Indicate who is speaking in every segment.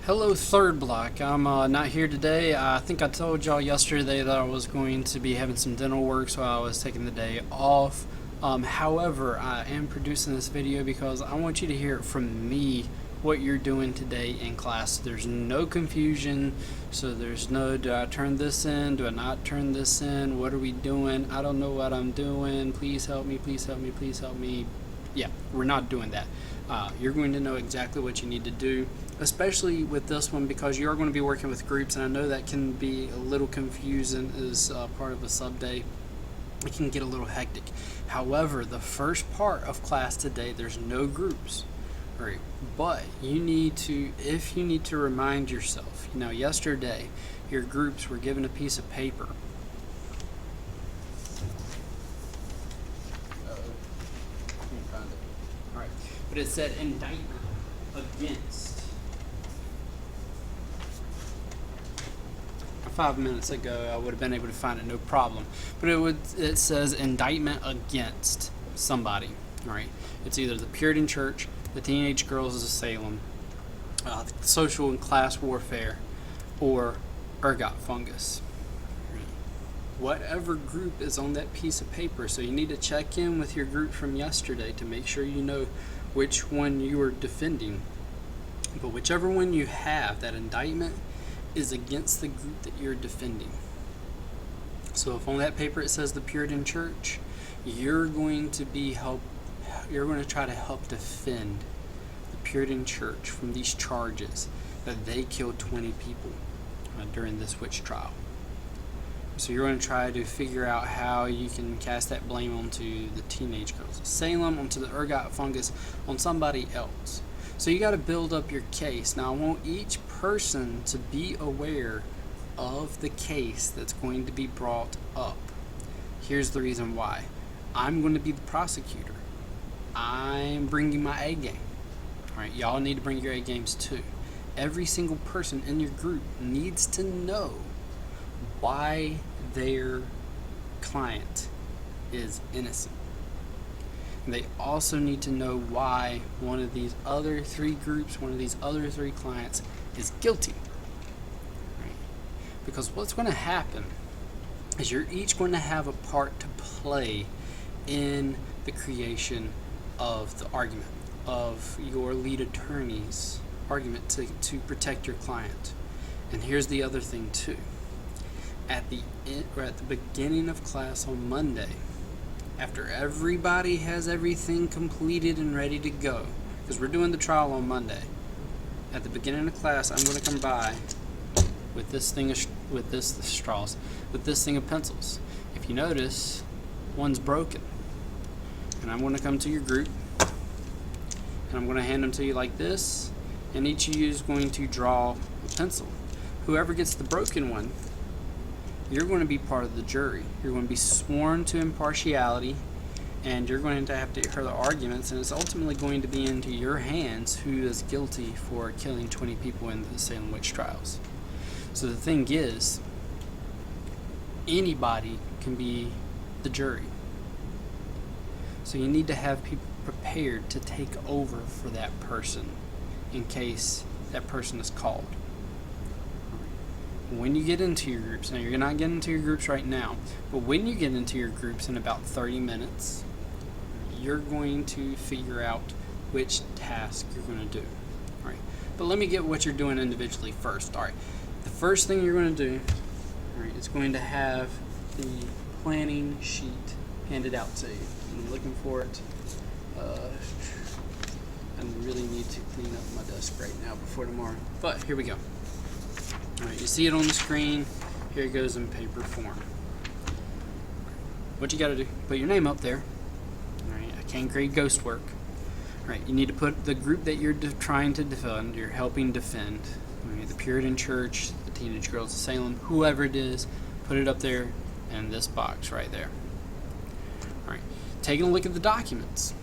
Speaker 1: Hello, Third Block. I'm not here today. I think I told y'all yesterday that I was going to be having some dental work, so I was taking the day off. However, I am producing this video because I want you to hear it from me what you're doing today in class. There's no confusion, so there's no, do I turn this in? Do I not turn this in? What are we doing? I don't know what I'm doing. Please help me, please help me, please help me. Yeah, we're not doing that. You're going to know exactly what you need to do, especially with this one because you are going to be working with groups, and I know that can be a little confusing as part of a sub day. It can get a little hectic. However, the first part of class today, there's no groups. All right, but you need to, if you need to remind yourself, yesterday your groups were given a piece of paper. Alright, but it said indictment against. 5 minutes ago I would have been able to find it no problem, but it says indictment against somebody. Alright, it's either the Puritan Church, the Teenage Girls of Salem, social and class warfare, or ergot fungus. Whatever group is on that piece of paper. So you need to check in with your group from yesterday to make sure you know which one you are defending. But whichever one you have, that indictment is against the group that you're defending. So if on that paper it says the Puritan Church, you're going to try to help defend the Puritan Church from these charges that they killed 20 people during this witch trial. So you're going to try to figure out how you can cast that blame onto the teenage girls of Salem, onto the ergot fungus, on somebody else. So you got to build up your case. Now I want each person to be aware of the case that's going to be brought up. Here's the reason why. I'm going to be the prosecutor. I'm bringing my A game. Alright, y'all need to bring your A games too. Every single person in your group needs to know why their client is innocent. And they also need to know why one of these other three groups, one of these other three clients is guilty. Right? Because what's going to happen is you're each going to have a part to play in the creation of the argument, of your lead attorney's argument to protect your client. And here's the other thing too. At the beginning of class on Monday, after everybody has everything completed and ready to go, because we're doing the trial on Monday, at the beginning of class, I'm going to come by with this thing of this thing of pencils. If you notice, one's broken, and I'm going to come to your group, and I'm going to hand them to you like this, and each of you is going to draw a pencil. Whoever gets the broken one, you're going to be part of the jury. You're going to be sworn to impartiality, and you're going to have to hear the arguments, and it's ultimately going to be into your hands who is guilty for killing 20 people in the Salem witch trials. So the thing is, anybody can be the jury. So you need to have people prepared to take over for that person in case that person is called. When you get into your groups, now you're not getting into your groups right now, but when you get into your groups in about 30 minutes, you're going to figure out which task you're going to do. All right. But let me get what you're doing individually first. All right. The first thing you're going to do, all right, is going to have the planning sheet handed out to you. I'm looking for it. I really need to clean up my desk right now before tomorrow. But here we go. Alright, you see it on the screen. Here it goes in paper form. What you gotta do, put your name up there. Alright, I can't grade ghost work. Alright, you need to put the group that you're trying to defend, you're helping defend. Alright, the Puritan Church, the Teenage Girls of Salem, whoever it is, put it up there in this box right there. Alright, taking a look at the documents.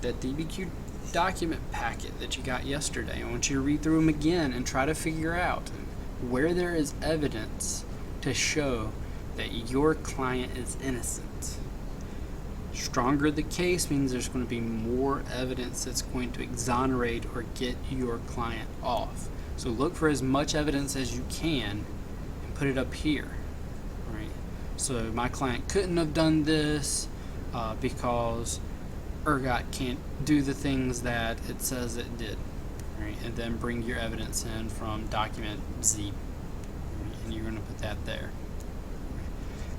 Speaker 1: That DBQ document packet that you got yesterday. I want you to read through them again and try to figure out where there is evidence to show that your client is innocent. Stronger the case means there's going to be more evidence that's going to exonerate or get your client off. So look for as much evidence as you can and put it up here. Right? So my client couldn't have done this because ERGOT can't do the things that it says it did. Right? And then bring your evidence in from document Z. Right? And you're going to put that there.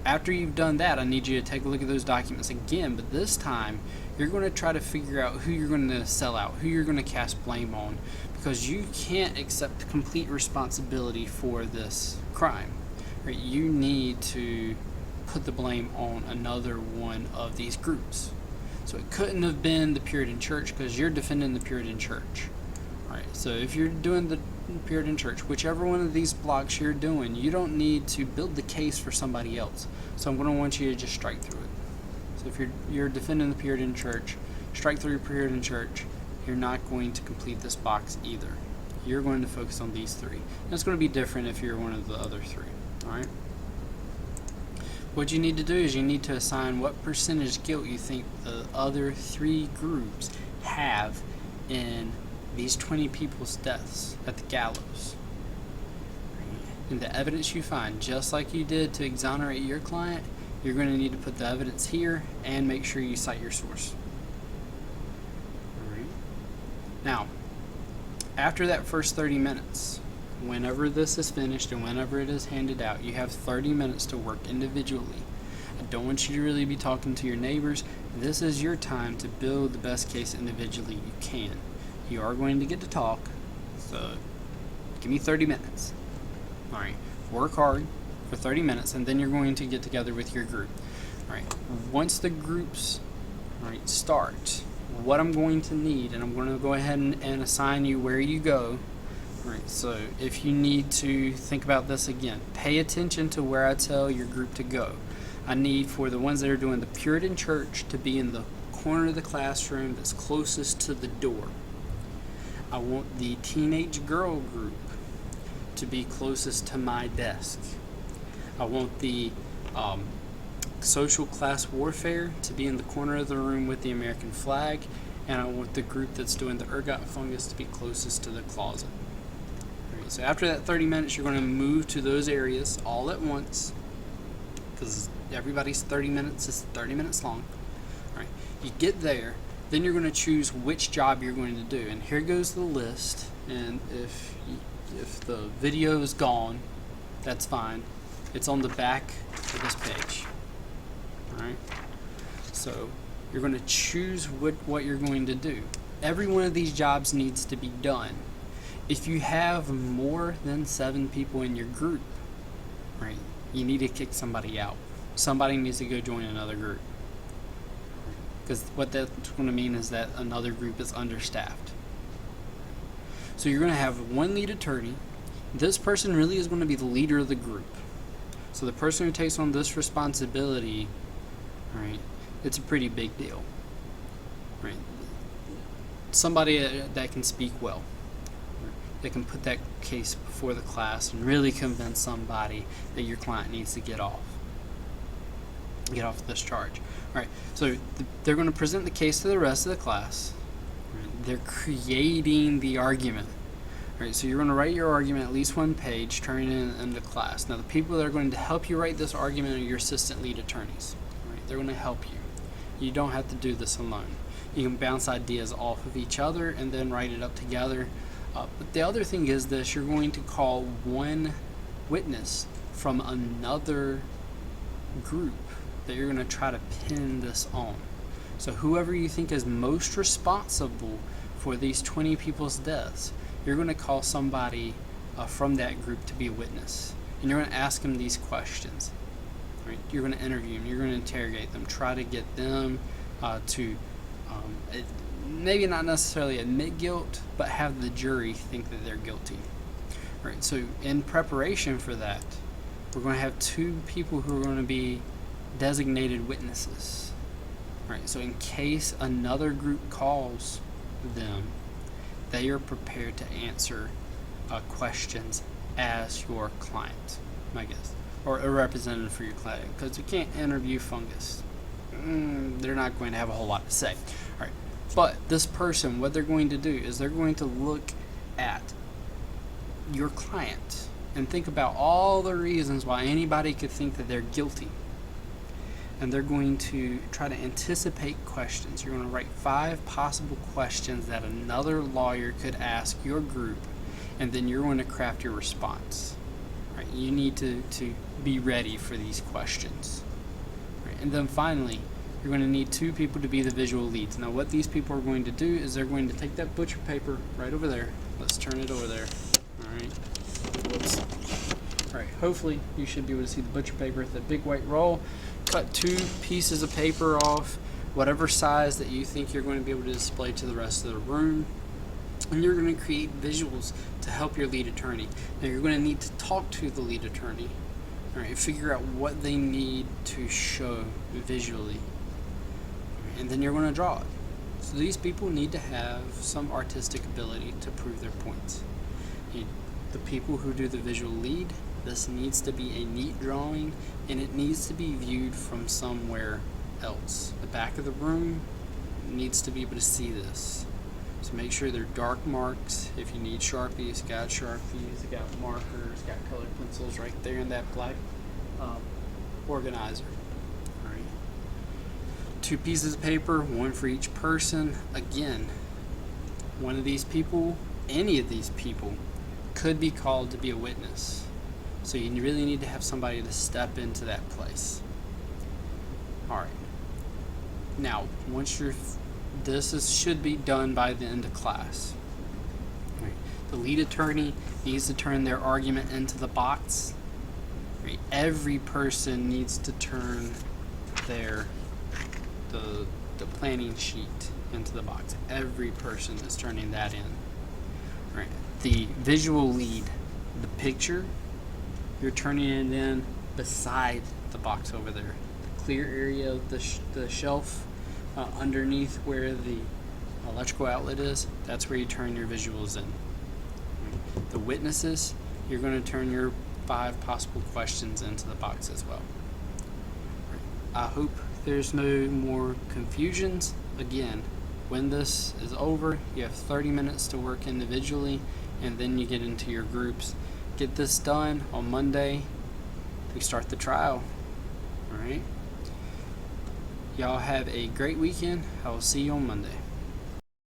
Speaker 1: After you've done that, I need you to take a look at those documents again, but this time you're going to try to figure out who you're going to sell out, who you're going to cast blame on, because you can't accept complete responsibility for this crime. Right? You need to put the blame on another one of these groups. So it couldn't have been the Puritan Church because you're defending the Puritan Church. Right? So if you're doing the Puritan Church, whichever one of these blocks you're doing, you don't need to build the case for somebody else. So I'm going to want you to just strike through it. So if you're defending the Puritan Church, strike through Puritan Church. You're not going to complete this box either. You're going to focus on these three. And it's going to be different if you're one of the other three. All right. What you need to do is you need to assign what percentage guilt you think the other three groups have in these 20 people's deaths at the gallows. And the evidence you find, just like you did to exonerate your client, you're going to need to put the evidence here and make sure you cite your source. Alright. Now, after that first 30 minutes, whenever this is finished and whenever it is handed out, you have 30 minutes to work individually. I don't want you to really be talking to your neighbors. This is your time to build the best case individually you can. You are going to get to talk, so give me 30 minutes. Alright, work hard for 30 minutes, and then you're going to get together with your group. Alright, once the groups start, what I'm going to need, and I'm going to go ahead and assign you where you go. Alright, so if you need to think about this again, pay attention to where I tell your group to go. I need for the ones that are doing the Puritan Church to be in the corner of the classroom that's closest to the door. I want the teenage girl group to be closest to my desk. I want the social class warfare to be in the corner of the room with the American flag, and I want the group that's doing the ergot fungus to be closest to the closet. Right, so after that 30 minutes, you're going to move to those areas all at once, because everybody's 30 minutes is 30 minutes long. All right, you get there. Then you're going to choose which job you're going to do. And here goes the list. And if the video is gone, that's fine. It's on the back of this page. Alright? So you're going to choose what you're going to do. Every one of these jobs needs to be done. If you have more than 7 people in your group, right, you need to kick somebody out. Somebody needs to go join another group. Because what that's going to mean is that another group is understaffed. So you're going to have one lead attorney. This person really is going to be the leader of the group. So the person who takes on this responsibility, right, it's a pretty big deal. Right? Somebody that can speak well. Right? That can put that case before the class and really convince somebody that your client needs to get off this charge. All right, so they're going to present the case to the rest of the class. Right? They're creating the argument. All right, so you're going to write your argument at least one page, turn it into class. Now, the people that are going to help you write this argument are your assistant lead attorneys. All right? They're going to help you. You don't have to do this alone. You can bounce ideas off of each other and then write it up together. But the other thing is this: you're going to call one witness from another group that you're going to try to pin this on. So whoever you think is most responsible for these 20 people's deaths, you're going to call somebody from that group to be a witness. And you're going to ask them these questions. Right? You're going to interview them. You're going to interrogate them. Try to get them to maybe not necessarily admit guilt, but have the jury think that they're guilty. Right? So in preparation for that, we're going to have 2 people who are going to be designated witnesses. Right, so in case another group calls them, they are prepared to answer questions as your client, I guess, or a representative for your client, because you can't interview fungus. They're not going to have a whole lot to say. All right, but this person, what they're going to do is they're going to look at your client and think about all the reasons why anybody could think that they're guilty. And they're going to try to anticipate questions. You're going to write 5 possible questions that another lawyer could ask your group, and then you're going to craft your response. Right? You need to be ready for these questions. Right? And then finally, you're going to need 2 people to be the visual leads. Now what these people are going to do is they're going to take that butcher paper right over there. Let's turn it over there. Alright. Whoops. Alright, hopefully you should be able to see the butcher paper with the big white roll. Cut 2 pieces of paper off, whatever size that you think you're going to be able to display to the rest of the room. And you're going to create visuals to help your lead attorney. Now you're going to need to talk to the lead attorney. Alright, figure out what they need to show visually. And then you're going to draw it. So these people need to have some artistic ability to prove their points. The people who do the visual lead, this needs to be a neat drawing, and it needs to be viewed from somewhere else. The back of the room needs to be able to see this. So make sure they're dark marks. If you need Sharpies, got markers, got colored pencils right there in that black organizer. All right. 2 pieces of paper, 1 for each person. Again, one of these people, any of these people, could be called to be a witness. So you really need to have somebody to step into that place. Alright. Now, once should be done by the end of class. Right. The lead attorney needs to turn their argument into the box. Right. Every person needs to turn the planning sheet into the box. Every person is turning that in. Right. The visual lead, the picture, you're turning it in beside the box over there. The clear area of the shelf underneath where the electrical outlet is, that's where you turn your visuals in. Right. The witnesses, you're going to turn your 5 possible questions into the box as well. Right. I hope there's no more confusions. Again, when this is over, you have 30 minutes to work individually, and then you get into your groups. Get this done on Monday. We start the trial. Alright? Y'all have a great weekend. I will see you on Monday.